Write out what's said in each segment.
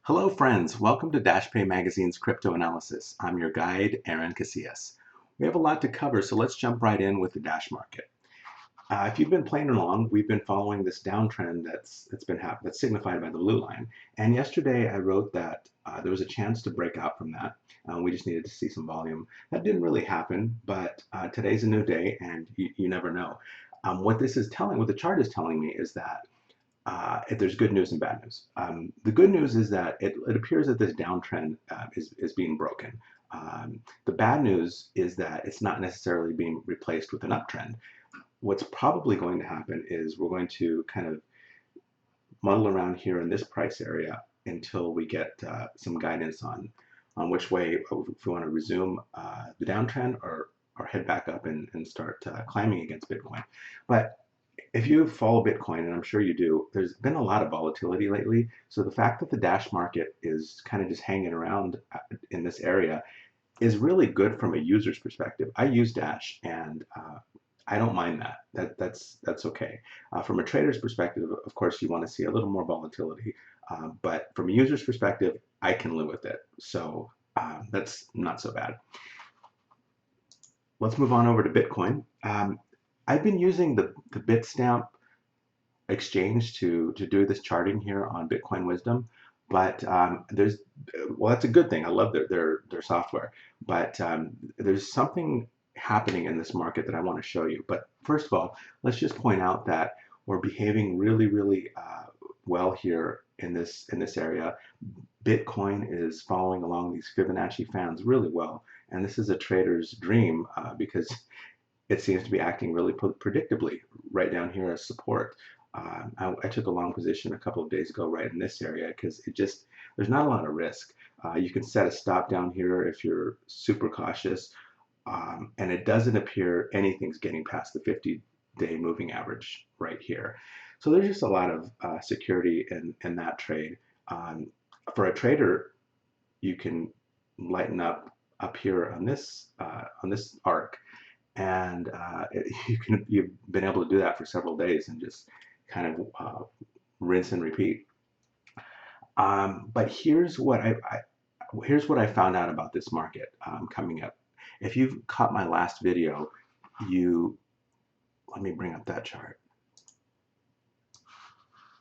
Hello friends, welcome to Dashpay Magazine's Crypto Analysis. I'm your guide, Aaron Casillas. We have a lot to cover, so let's jump right in with the Dash market. If you've been playing along, we've been following this downtrend that's signified by the blue line. And yesterday I wrote that there was a chance to break out from that. We just needed to see some volume. That didn't really happen, but today's a new day, and you never know. What the chart is telling me is that if there's good news and bad news. The good news is that it appears that this downtrend is being broken. The bad news is that it's not necessarily being replaced with an uptrend. What's probably going to happen is we're going to kind of muddle around here in this price area until we get some guidance on which way, if we want to resume the downtrend or head back up and start climbing against Bitcoin. But if you follow Bitcoin, and I'm sure you do, there's been a lot of volatility lately. So the fact that the Dash market is kind of just hanging around in this area is really good from a user's perspective. I use Dash, and I don't mind that. That's okay. From a trader's perspective, of course, you want to see a little more volatility. But from a user's perspective, I can live with it. So that's not so bad. Let's move on over to Bitcoin. I've been using the Bitstamp exchange to do this charting here on Bitcoin Wisdom, but that's a good thing. I love their software, but there's something happening in this market that I want to show you. But first of all, let's just point out that we're behaving really well here in this area. Bitcoin is following along these Fibonacci fans really well, and this is a trader's dream because it seems to be acting really predictably right down here as support. I took a long position a couple of days ago right in this area because there's not a lot of risk. You can set a stop down here if you're super cautious, and it doesn't appear anything's getting past the 50-day moving average right here. So there's just a lot of security in that trade. For a trader, you can lighten up here on this arc, and you've been able to do that for several days and just kind of rinse and repeat. But here's what I found out about this market coming up. If you've caught my last video, let me bring up that chart.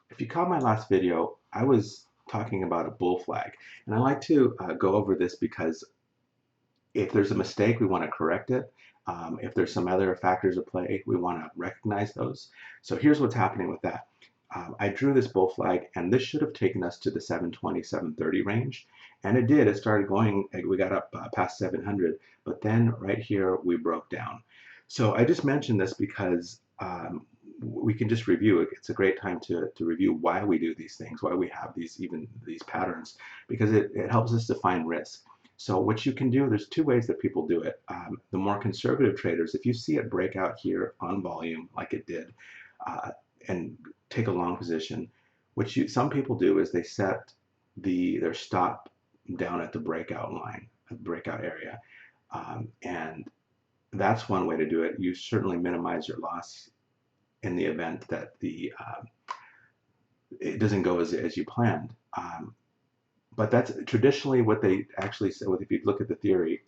If you caught my last video, I was talking about a bull flag, and I like to go over this because if there's a mistake, we want to correct it. If there's some other factors at play, we want to recognize those. So here's what's happening with that. I drew this bull flag, and this should have taken us to the 720, 730 range. And it did. It started going, we got up past 700, but then right here, we broke down. So I just mentioned this because we can just review it. It's a great time to review why we do these things, why we have these patterns, because it helps us define risk. So what you can do, there's two ways that people do it. The more conservative traders, if you see it break out here on volume like it did, and take a long position, some people do is they set their stop down at the breakout line, the breakout area, and that's one way to do it. You certainly minimize your loss in the event that it doesn't go as you planned. But that's traditionally what they actually say. If you look at the theory,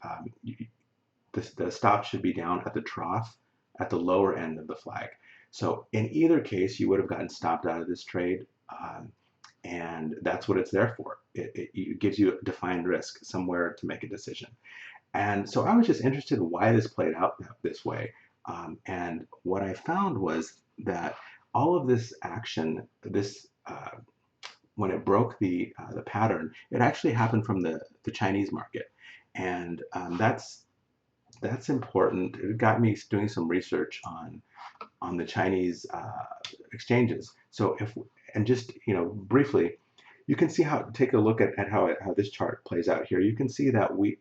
the stop should be down at the trough at the lower end of the flag. So in either case, you would have gotten stopped out of this trade, and that's what it's there for. It gives you a defined risk somewhere to make a decision. And so I was just interested in why this played out this way. And what I found was that all of this action, when it broke the pattern, it actually happened from the Chinese market, and that's important. It got me doing some research on the Chinese exchanges. So just briefly, you can see take a look at how this chart plays out here. You can see that we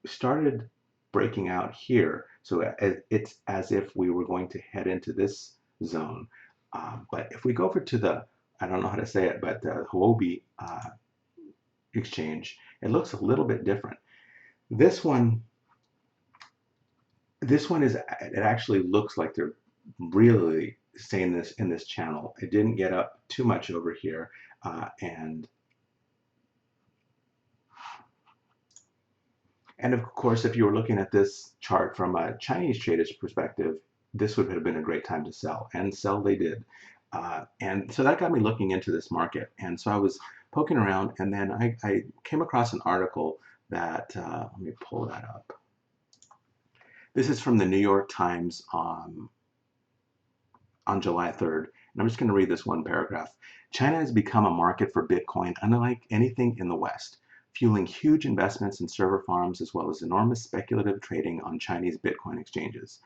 started breaking out here, so it's as if we were going to head into this zone. But if we go over to I don't know how to say it, but the Huobi exchange, it looks a little bit different. This one it actually looks like they're really staying in this channel. It didn't get up too much over here, and And of course, if you were looking at this chart from a Chinese trader's perspective, this would have been a great time to sell, and sell they did. And so that got me looking into this market. And so I was poking around, and then I came across an article that, let me pull that up. This is from the New York Times on July 3rd. And I'm just going to read this one paragraph. China has become a market for Bitcoin unlike anything in the West, fueling huge investments in server farms as well as enormous speculative trading on Chinese Bitcoin exchanges.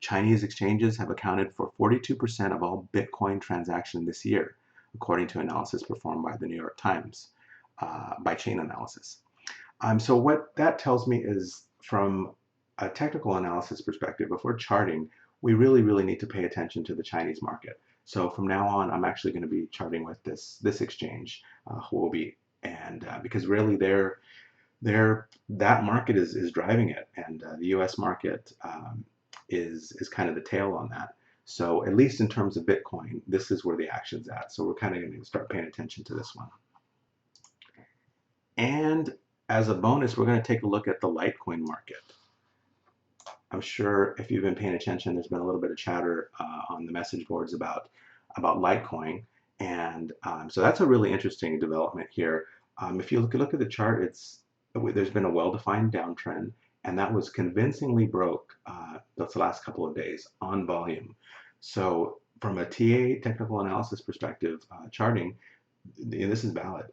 Chinese exchanges have accounted for 42% of all Bitcoin transactions this year, according to analysis performed by the New York Times, by Chain Analysis. So what that tells me is, from a technical analysis perspective, if we're charting, we really need to pay attention to the Chinese market. So from now on, I'm actually going to be charting with this exchange, Huobi, and because really that market is driving it, and the U.S. market is kind of the tail on that. So at least in terms of Bitcoin, this is where the action's at. So we're kind of going to start paying attention to this one. And as a bonus, we're going to take a look at the Litecoin market. I'm sure if you've been paying attention, there's been a little bit of chatter on the message boards about Litecoin. And so that's a really interesting development here. If you look at the chart, there's been a well-defined downtrend, and that was convincingly broke the last couple of days on volume. So from a TA technical analysis perspective, charting, this is valid.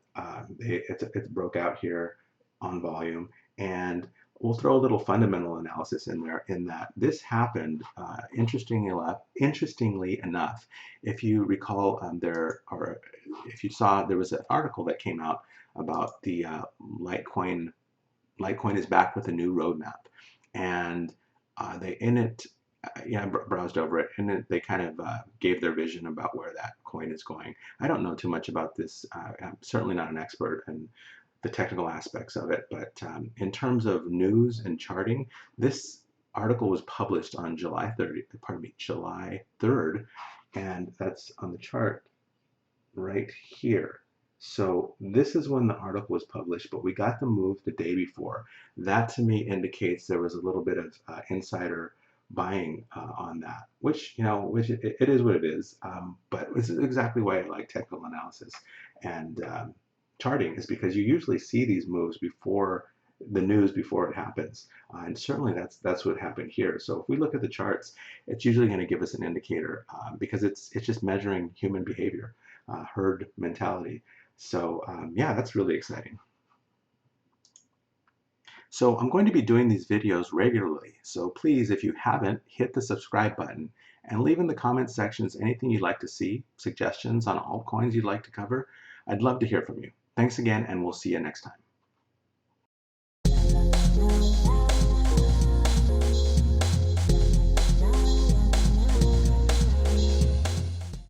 It broke out here on volume, and we'll throw a little fundamental analysis in there, in that this happened, interestingly enough, if you recall, if you saw, there was an article that came out about the Litecoin. Litecoin is back with a new roadmap, and browsed over it, and they kind of gave their vision about where that coin is going. I don't know too much about this. I'm certainly not an expert in the technical aspects of it, but in terms of news and charting, this article was published on July 3rd, and that's on the chart right here. So this is when the article was published, but we got the move the day before. That to me indicates there was a little bit of insider buying on that, which it is what it is. But it's exactly why I like technical analysis and charting, is because you usually see these moves before the news, before it happens, and certainly that's what happened here. So if we look at the charts, it's usually going to give us an indicator, because it's just measuring human behavior, herd mentality. So yeah, that's really exciting. So I'm going to be doing these videos regularly, so please, if you haven't, hit the subscribe button and leave in the comment sections anything you'd like to see, suggestions on altcoins you'd like to cover. I'd love to hear from you. Thanks again, and we'll see you next time.